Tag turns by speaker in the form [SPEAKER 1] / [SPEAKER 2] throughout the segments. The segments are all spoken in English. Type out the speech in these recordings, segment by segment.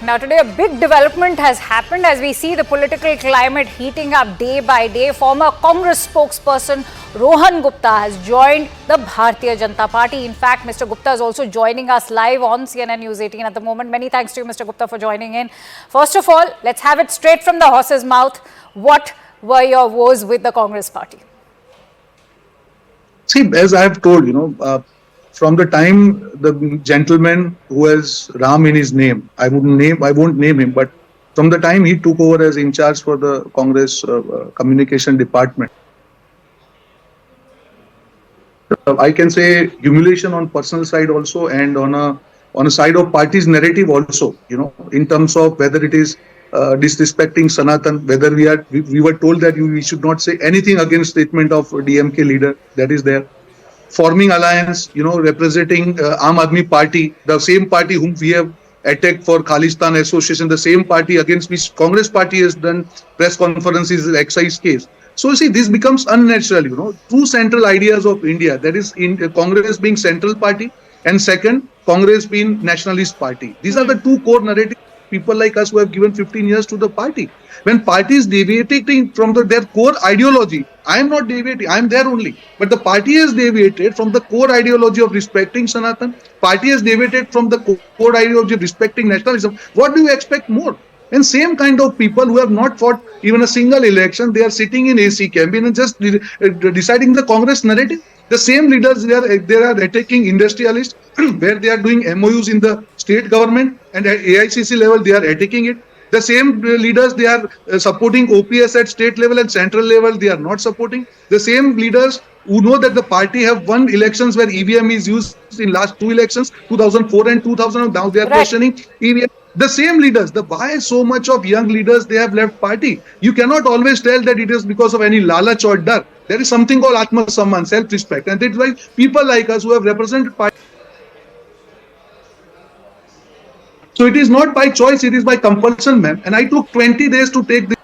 [SPEAKER 1] Now today a big development has happened as we see the political climate heating up day by day. Former Congress spokesperson Rohan Gupta has joined the Bharatiya Janata Party. In fact, Mr. Gupta is also joining us live on CNN News 18 at the moment. Many thanks to you, Mr. Gupta, for joining in. First of all, let's have it straight from the horse's mouth. What were your woes with the Congress party?
[SPEAKER 2] See, as I have told, from the time the gentleman who has Ram in his name, I won't name him, but from the time he took over as in charge for the Congress communication department, I can say humiliation on personal side also, and on a side of party's narrative also. In terms of whether it is disrespecting Sanatan, whether we were told that we should not say anything against statement of DMK leader that is there. Forming alliance, representing Aam Aadmi Party, the same party whom we have attacked for Khalistan Association, the same party against which Congress party has done press conferences, excise case. So you see, this becomes unnatural, Two central ideas of India, that is Congress being central party, and second, Congress being nationalist party. These are the two core narratives people like us who have given 15 years to the party. When party is deviating from their core ideology, I am not deviating, I am there only. But the party has deviated from the core ideology of respecting Sanatan. Party has deviated from the core ideology of respecting nationalism. What do you expect more? And same kind of people who have not fought even a single election, they are sitting in AC campaign and just deciding the Congress narrative. The same leaders, they are attacking industrialists, where they are doing MOUs in the state government, and at AICC level, they are attacking it. The same leaders, they are supporting OPS at state level and central level, they are not supporting. The same leaders who know that the party have won elections where EVM is used in last two elections, 2004 and 2000, now they are questioning EVM. The same leaders, why so much of young leaders, they have left party. You cannot always tell that it is because of any lalach or dar. There is something called Atma Samman, self-respect. And that's why people like us who have represented party. So it is not by choice, it is by compulsion, ma'am. And I took 20 days to take this.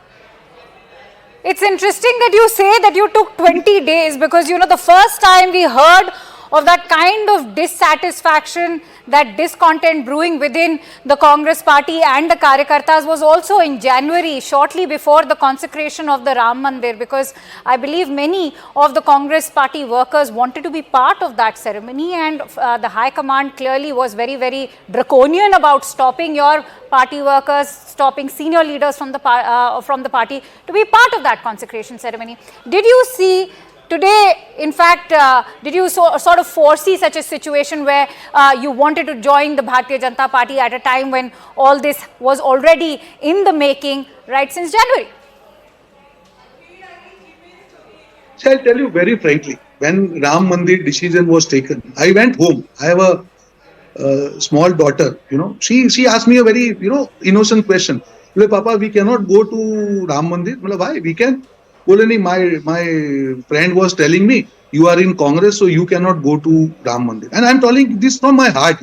[SPEAKER 1] It's interesting that you say that you took 20 days because, the first time we heard of that kind of dissatisfaction, that discontent brewing within the Congress party and the Karyakartas was also in January, shortly before the consecration of the Ram Mandir, because I believe many of the Congress party workers wanted to be part of that ceremony, and the High Command clearly was very, very draconian about stopping your party workers, stopping senior leaders from the party to be part of that consecration ceremony. Did you see today, in fact, did you sort of foresee such a situation where you wanted to join the Bharatiya Janata Party at a time when all this was already in the making right since January?
[SPEAKER 2] So I'll tell you very frankly, when Ram Mandir decision was taken, I went home. I have a small daughter, she asked me a very, innocent question. Papa, we cannot go to Ram Mandir. Why? We can. My friend was telling me, you are in Congress, so you cannot go to Ram Mandir. And I'm telling this from my heart,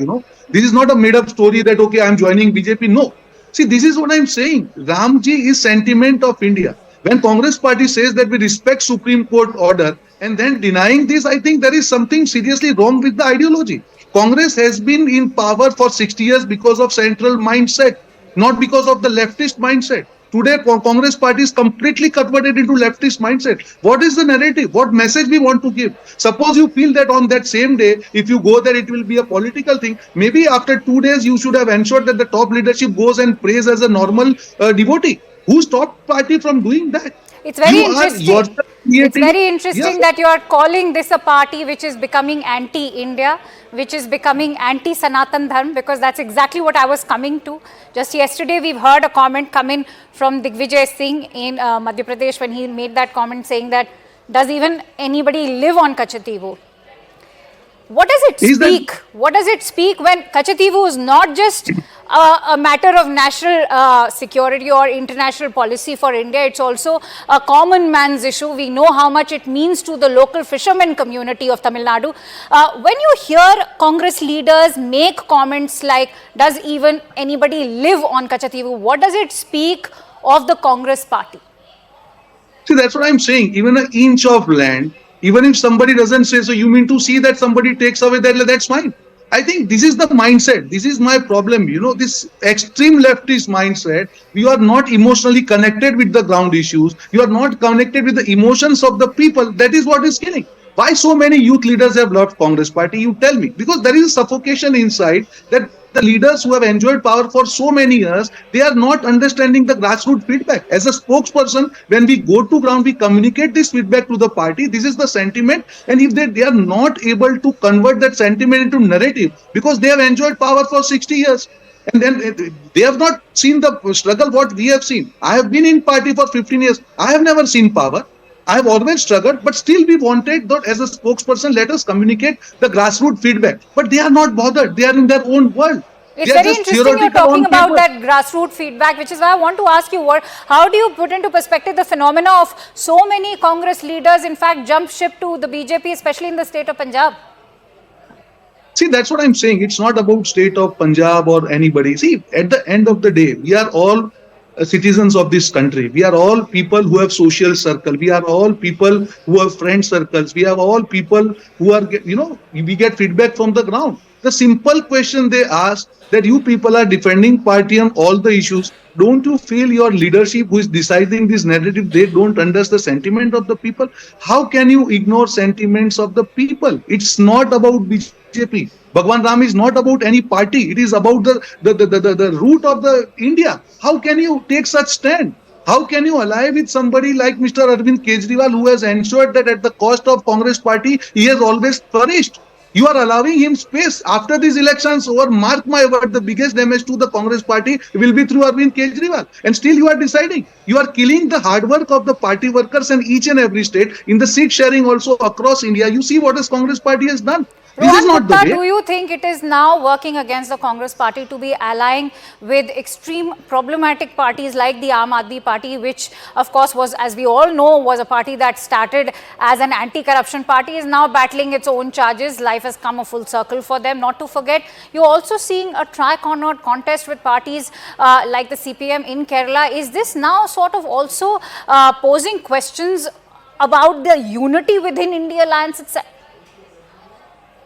[SPEAKER 2] This is not a made-up story that, okay, I'm joining BJP. No. See, this is what I'm saying. Ramji is sentiment of India. When Congress party says that we respect Supreme Court order and then denying this, I think there is something seriously wrong with the ideology. Congress has been in power for 60 years because of central mindset, not because of the leftist mindset. Today, Congress party is completely converted into leftist mindset. What is the narrative? What message we want to give? Suppose you feel that on that same day, if you go there, it will be a political thing. Maybe after 2 days, you should have ensured that the top leadership goes and prays as a normal devotee. Who stopped party from doing that?
[SPEAKER 1] It's very interesting. It's very interesting that you are calling this a party which is becoming anti-India, which is becoming anti-Sanatan Dharma, because that's exactly what I was coming to. Just yesterday, we've heard a comment come in from Digvijay Singh in Madhya Pradesh when he made that comment saying that, does even anybody live on Kachativu? What does it speak? What does it speak when Kachativu is not just a matter of national security or international policy for India? It's also a common man's issue. We know how much it means to the local fishermen community of Tamil Nadu. When you hear Congress leaders make comments like, does even anybody live on Kachativu? What does it speak of the Congress party?
[SPEAKER 2] See, that's what I'm saying. Even an inch of land, even if somebody doesn't say so, you mean to see that somebody takes away that, that's fine. I think this is the mindset. This is my problem. This extreme leftist mindset. You are not emotionally connected with the ground issues. You are not connected with the emotions of the people. That is what is killing. Why so many youth leaders have left Congress party? You tell me. Because there is a suffocation inside that the leaders who have enjoyed power for so many years, they are not understanding the grassroots feedback. As a spokesperson, when we go to ground, we communicate this feedback to the party. This is the sentiment. And if they are not able to convert that sentiment into narrative, because they have enjoyed power for 60 years, and then they have not seen the struggle what we have seen. I have been in party for 15 years. I have never seen power. I have always struggled, but still we wanted that as a spokesperson, let us communicate the grassroots feedback. But they are not bothered. They are in their own world.
[SPEAKER 1] It's
[SPEAKER 2] They are
[SPEAKER 1] very
[SPEAKER 2] just
[SPEAKER 1] interesting you're
[SPEAKER 2] theoretical
[SPEAKER 1] talking
[SPEAKER 2] on
[SPEAKER 1] about
[SPEAKER 2] paper.
[SPEAKER 1] that grassroots feedback, which is why I want to ask you, how do you put into perspective the phenomena of so many Congress leaders, in fact, jump ship to the BJP, especially in the state of Punjab?
[SPEAKER 2] See, that's what I'm saying. It's not about state of Punjab or anybody. See, at the end of the day, we are all citizens of this country. We are all people who have social circle. We are all people who have friend circles. We are all people who are, we get feedback from the ground. The simple question they ask that you people are defending party on all the issues. Don't you feel your leadership who is deciding this narrative, they don't understand the sentiment of the people? How can you ignore sentiments of the people? It's not about BJP. Bhagwan Ram is not about any party. It is about the root of the India. How can you take such stand? How can you ally with somebody like Mr. Arvind Kejriwal, who has ensured that at the cost of Congress party, he has always flourished? You are allowing him space after these elections over. Mark my word, the biggest damage to the Congress party will be through Arvind Kejriwal. And still you are deciding. You are killing the hard work of the party workers in each and every state. In the seat sharing also across India, you see what this Congress party has done. This is
[SPEAKER 1] Rohan
[SPEAKER 2] not the
[SPEAKER 1] Gupta,
[SPEAKER 2] way.
[SPEAKER 1] do you think it is now working against the Congress party to be allying with extreme problematic parties like the Aam Aadmi party, which of course was, as we all know, was a party that started as an anti-corruption party, is now battling its own charges. Life has come a full circle for them. Not to forget, you're also seeing a try-or-not contest with parties like the CPM in Kerala. Is this now sort of also posing questions about the unity within India Alliance itself?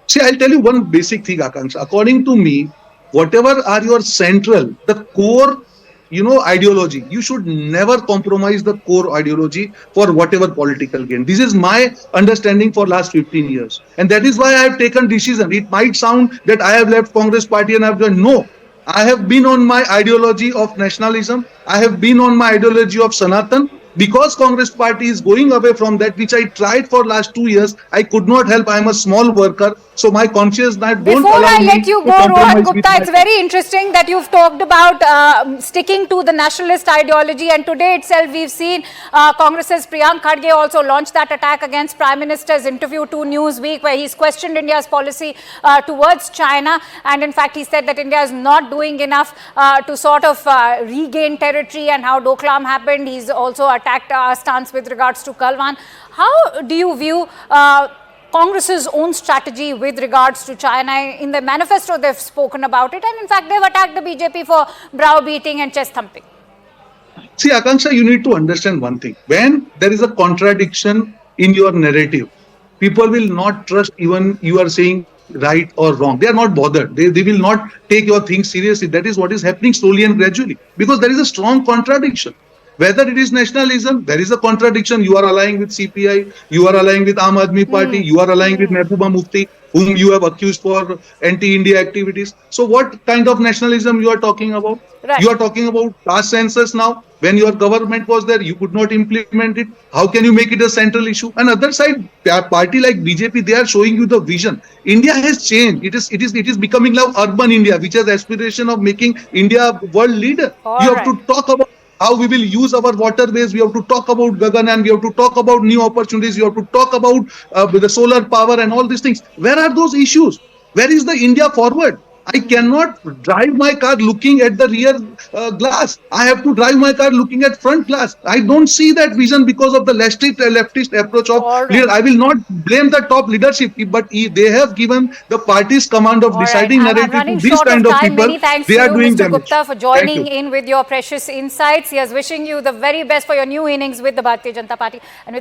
[SPEAKER 2] See, I'll tell you one basic thing, Akanksha. According to me, whatever are your central, the core, ideology, you should never compromise the core ideology for whatever political gain. This is my understanding for last 15 years. And that is why I have taken decision. It might sound that I have left Congress party and I have done. No, I have been on my ideology of nationalism. I have been on my ideology of Sanatan. Because Congress party is going away from that, which I tried for last 2 years, I could not help. I am a small worker, so my conscience don't
[SPEAKER 1] Before
[SPEAKER 2] allow
[SPEAKER 1] I
[SPEAKER 2] me
[SPEAKER 1] let you
[SPEAKER 2] to
[SPEAKER 1] go, Rohan
[SPEAKER 2] compromise with
[SPEAKER 1] Gupta,
[SPEAKER 2] my
[SPEAKER 1] it's very interesting that you've talked about sticking to the nationalist ideology, and today itself we've seen Congress's Priyank Kharge also launch that attack against Prime Minister's interview to Newsweek, where he's questioned India's policy towards China, and in fact he said that India is not doing enough to sort of regain territory, and how Doklam happened. He's also attacked our stance with regards to Galwan. How do you view Congress's own strategy with regards to China? In the manifesto, they've spoken about it, and in fact, they've attacked the BJP for browbeating and chest thumping.
[SPEAKER 2] See, Akanksha, you need to understand one thing. When there is a contradiction in your narrative, people will not trust even you are saying right or wrong. They are not bothered. They will not take your things seriously. That is what is happening slowly and gradually, because there is a strong contradiction. Whether it is nationalism, there is a contradiction. You are allying with CPI, you are allying with Aam Aadmi Party, you are allying with Mehbooba Mufti, whom you have accused for anti-India activities. So what kind of nationalism you are talking about?
[SPEAKER 1] Right.
[SPEAKER 2] You are talking about caste census now. When your government was there, you could not implement it. How can you make it a central issue? And other side, a party like BJP, they are showing you the vision. India has changed. It is becoming now urban India, which has aspiration of making India a world leader. You have to talk about how we will use our waterways. We have to talk about Gagana, we have to talk about new opportunities. We have to talk about the solar power and all these things. Where are those issues? Where is the India forward? I cannot drive my car looking at the rear glass. I have to drive my car looking at front glass. I don't see that vision because of the leftist approach of leader. I will not blame the top leadership, but they have given the party's command of deciding narrative to these kind of people.
[SPEAKER 1] Many thanks
[SPEAKER 2] they
[SPEAKER 1] to
[SPEAKER 2] are
[SPEAKER 1] you,
[SPEAKER 2] doing
[SPEAKER 1] Mr.
[SPEAKER 2] damage.
[SPEAKER 1] Gupta, for joining in with your precious insights. He is wishing you the very best for your new innings with the Bharatiya Janata Party. And with